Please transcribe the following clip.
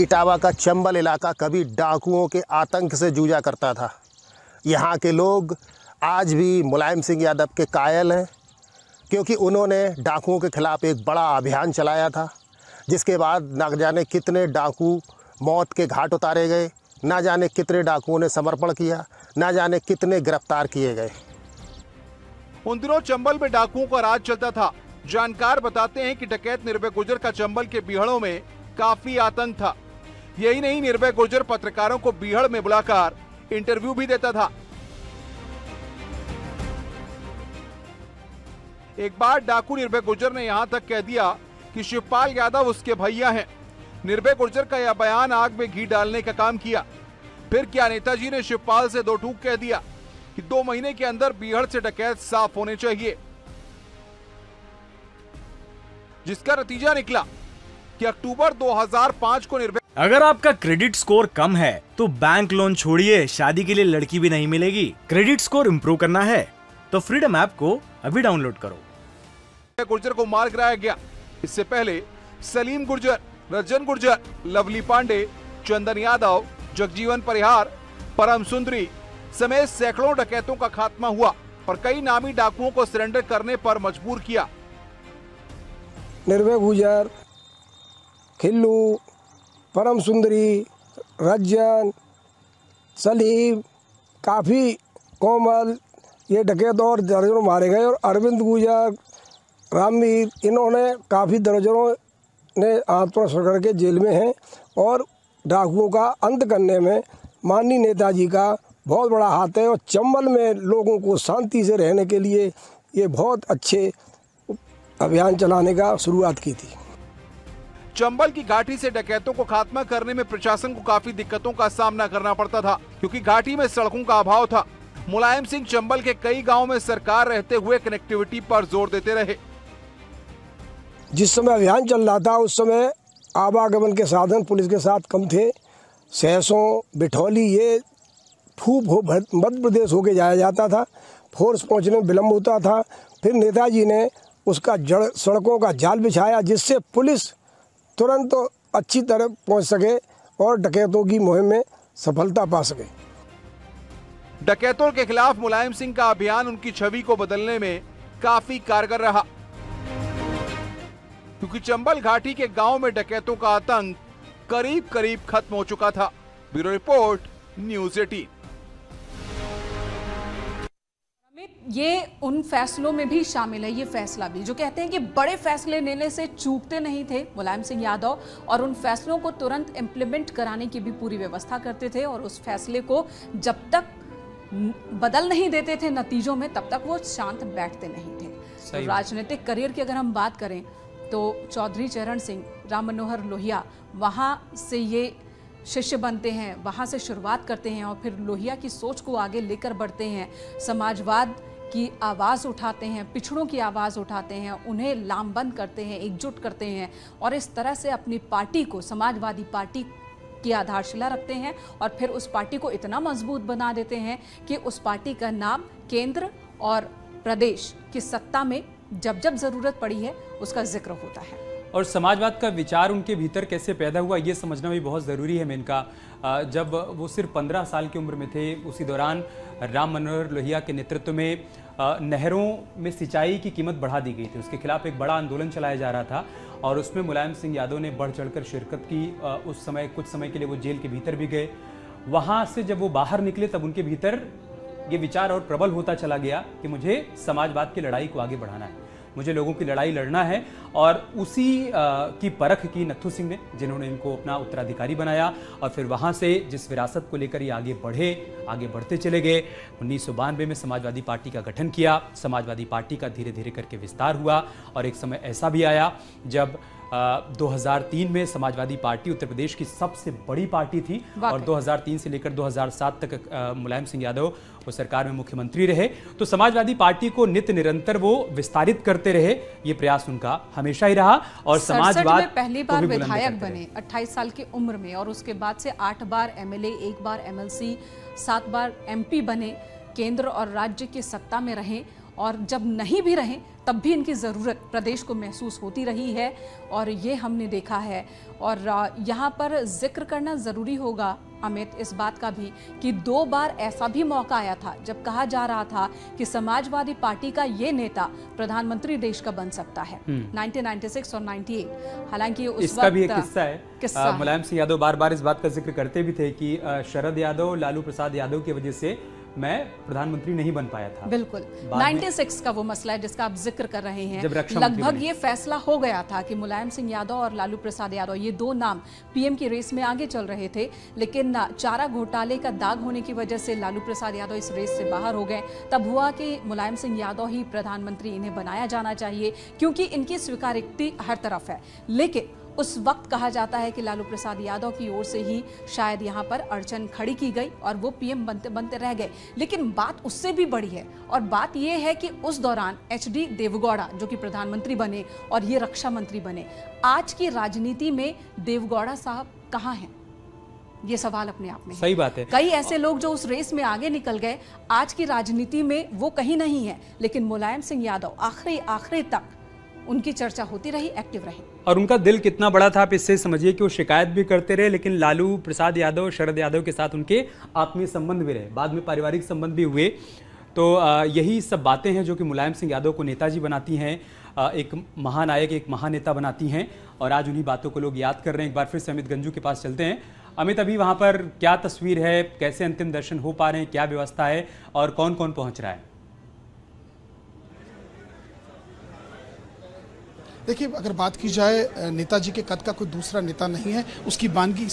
इटावा का चंबल इलाका कभी डाकुओं के आतंक से जूझा करता था। यहाँ के लोग आज भी मुलायम सिंह यादव के कायल हैं, क्योंकि उन्होंने डाकुओं के खिलाफ़ एक बड़ा अभियान चलाया था, जिसके बाद न जाने कितने डाकू मौत के घाट उतारे गए, ना जाने कितने डाकुओं ने समर्पण किया, ना जाने कितने गिरफ्तार किए गए। उन दिनों चंबल में डाकुओं का राज चलता था। जानकार बताते हैं कि डकैत निर्भय गुर्जर का चंबल के बीहड़ों में काफी आतंक था। यही नहीं, निर्भय गुर्जर पत्रकारों को बीहड़ में बुलाकर इंटरव्यू भी देता था। एक बार डाकू निर्भय गुर्जर ने यहां तक कह दिया कि शिवपाल यादव उसके भैया हैं। निर्भय गुर्जर का यह बयान आग में घी डालने का काम किया। फिर क्या नेताजी ने शिवपाल से दो टूक कह दिया कि 2 महीने के अंदर बीहड़ से डकैत साफ होने चाहिए, जिसका नतीजा निकला कि अक्टूबर 2005 को निर्भय। अगर आपका क्रेडिट स्कोर कम है तो बैंक लोन छोड़िए, शादी के लिए लड़की भी नहीं मिलेगी। क्रेडिट स्कोर इम्प्रूव करना है तो फ्रीडम ऐप को अभी डाउनलोड करो। गुर्जर को मार गिराया गया। इससे पहले सलीम गुर्जर, रजन गुर्जर, लवली पांडे, चंदन यादव, जगजीवन परिहार, परम सुंदरी समेत सैकड़ों डकैतों का खात्मा हुआ और कई नामी डाकुओं को सरेंडर करने पर मजबूर किया। निर्भय गुर्जर, खिल्लू, परम सुंदरी, रजन, सलीम, काफी कोमल, ये डकैत और दर्जनों मारे गए। और अरविंद गुर्जर, रामवीर, इन्होंने काफ़ी दर्जनों ने आत्मसमर्पण करके जेल में हैं। और डाकुओं का अंत करने में माननीय नेताजी का बहुत बड़ा हाथ है। और चंबल में लोगों को शांति से रहने के लिए ये बहुत अच्छे अभियान चलाने का शुरुआत की थी। चंबल की घाटी से डकैतों को खात्मा करने में प्रशासन को काफी दिक्कतों का सामना करना पड़ता था, क्योंकि घाटी में सड़कों का अभाव था। मुलायम सिंह चंबल के कई गांवों में सरकार रहते हुए कनेक्टिविटी पर जोर देते रहे। जिस समय अभियान चल रहा था उस समय आवागमन के साधन पुलिस के साथ कम थे। सहसों, बिठौली, ये फूप हो मध्य प्रदेश होके जाया जाता था। फोर्स पहुंचने में विलम्ब होता था। फिर नेताजी ने उसका सड़कों का जाल बिछाया, जिससे पुलिस तुरंत अच्छी तरह पहुंच सके और डकैतों की मुहिम में सफलता पा सके। डकैतों के खिलाफ मुलायम सिंह का अभियान उनकी छवि को बदलने में काफी कारगर रहा, क्योंकि चंबल घाटी के गांव में डकैतों का आतंक करीब करीब खत्म हो चुका था। Bureau report, news 18। ये उन फैसलों में भी शामिल है, ये फैसला भी, जो कहते हैं कि बड़े फैसले लेने से चूकते नहीं थे मुलायम सिंह यादव, और उन फैसलों को तुरंत इम्प्लीमेंट कराने की भी पूरी व्यवस्था करते थे। और उस फैसले को जब तक बदल नहीं देते थे नतीजों में, तब तक वो शांत बैठते नहीं थे। तो राजनीतिक करियर की अगर हम बात करें तो चौधरी चरण सिंह, राम मनोहर लोहिया, वहाँ से ये शिष्य बनते हैं, वहाँ से शुरुआत करते हैं और फिर लोहिया की सोच को आगे लेकर बढ़ते हैं। समाजवाद की आवाज़ उठाते हैं, पिछड़ों की आवाज़ उठाते हैं, उन्हें लामबंद करते हैं, एकजुट करते हैं और इस तरह से अपनी पार्टी को, समाजवादी पार्टी की आधारशिला रखते हैं और फिर उस पार्टी को इतना मजबूत बना देते हैं कि उस पार्टी का नाम केंद्र और प्रदेश की सत्ता में जब जब ज़रूरत पड़ी है उसका जिक्र होता है। और समाजवाद का विचार उनके भीतर कैसे पैदा हुआ ये समझना भी बहुत ज़रूरी है मेनका। जब वो सिर्फ 15 साल की उम्र में थे, उसी दौरान राम मनोहर लोहिया के नेतृत्व में नहरों में सिंचाई की कीमत बढ़ा दी गई थी। उसके खिलाफ एक बड़ा आंदोलन चलाया जा रहा था और उसमें मुलायम सिंह यादव ने बढ़ चढ़कर शिरकत की। उस समय कुछ समय के लिए वो जेल के भीतर भी गए। वहाँ से जब वो बाहर निकले तब उनके भीतर ये विचार और प्रबल होता चला गया कि मुझे समाजवाद की लड़ाई को आगे बढ़ाना है, मुझे लोगों की लड़ाई लड़ना है। और उसी की परख की नत्थू सिंह ने, जिन्होंने इनको अपना उत्तराधिकारी बनाया और फिर वहाँ से जिस विरासत को लेकर ये आगे बढ़ते चले गए। 1992 में समाजवादी पार्टी का गठन किया। समाजवादी पार्टी का धीरे धीरे करके विस्तार हुआ और एक समय ऐसा भी आया जब 2003 में समाजवादी पार्टी उत्तर प्रदेश की सबसे बड़ी पार्टी थी और 2003 से लेकर 2007 तक मुलायम सिंह यादव वो सरकार में मुख्यमंत्री रहे। तो समाजवादी पार्टी को नित्य निरंतर वो विस्तारित करते रहे, ये प्रयास उनका हमेशा ही रहा। और समाजवाद में पहली बार विधायक बने 28 साल की उम्र में और उसके बाद से 8 बार एमएलए, 1 बार एमएलसी, 7 बार एमपी बने, केंद्र और राज्य की सत्ता में रहे और जब नहीं भी रहे तब भी इनकी ज़रूरत प्रदेश को महसूस होती रही है और ये हमने देखा है। और यहाँ पर जिक्र करना ज़रूरी होगा अमित इस बात का भी कि 2 बार ऐसा भी मौका आया था जब कहा जा रहा था कि समाजवादी पार्टी का ये नेता प्रधानमंत्री देश का बन सकता है, 1996 और 98। हालांकि उस इसका भी एक किस्सा है। मुलायम सिंह यादव बार बार इस बात का जिक्र करते भी थे कि शरद यादव, लालू प्रसाद यादव की वजह से मैं प्रधानमंत्री नहीं बन पाया था। बिल्कुल, 96 का वो मसला है जिसका आप जिक्र कर रहे हैं। लगभग ये फैसला हो गया था कि मुलायम सिंह यादव और लालू प्रसाद यादव, ये 2 नाम पीएम की रेस में आगे चल रहे थे, लेकिन चारा घोटाले का दाग होने की वजह से लालू प्रसाद यादव इस रेस से बाहर हो गए। तब हुआ कि मुलायम सिंह यादव ही प्रधानमंत्री, इन्हें बनाया जाना चाहिए क्योंकि इनकी स्वीकार्यता हर तरफ है। लेकिन उस वक्त कहा जाता है कि लालू प्रसाद यादव की ओर से ही शायद यहाँ पर अड़चन खड़ी की गई और वो पीएम बनते बनते रह गए। लेकिन बात उससे भी बड़ी है और बात ये है कि उस दौरान एचडी देवगौड़ा जो कि प्रधानमंत्री बने और ये रक्षा मंत्री बने। आज की राजनीति में देवगौड़ा साहब कहाँ हैं? ये सवाल अपने आप में सही बात है। कई ऐसे लोग जो उस रेस में आगे निकल गए, आज की राजनीति में वो कहीं नहीं है, लेकिन मुलायम सिंह यादव आखिरी तक उनकी चर्चा होती रही, एक्टिव रहे। और उनका दिल कितना बड़ा था आप इससे समझिए कि वो शिकायत भी करते रहे, लेकिन लालू प्रसाद यादव, शरद यादव के साथ उनके आत्मीय संबंध भी रहे, बाद में पारिवारिक संबंध भी हुए। तो यही सब बातें हैं जो कि मुलायम सिंह यादव को नेताजी बनाती हैं, एक महानायक, एक महानेता बनाती हैं। और आज उन्हीं बातों को लोग याद कर रहे हैं। एक बार फिर से अमित गंजू के पास चलते हैं। अमित, अभी वहाँ पर क्या तस्वीर है, कैसे अंतिम दर्शन हो पा रहे हैं, क्या व्यवस्था है और कौन कौन पहुँच रहा है? देखिए, अगर बात की जाए नेताजी के कद का कोई दूसरा नेता नहीं है, उसकी बानगी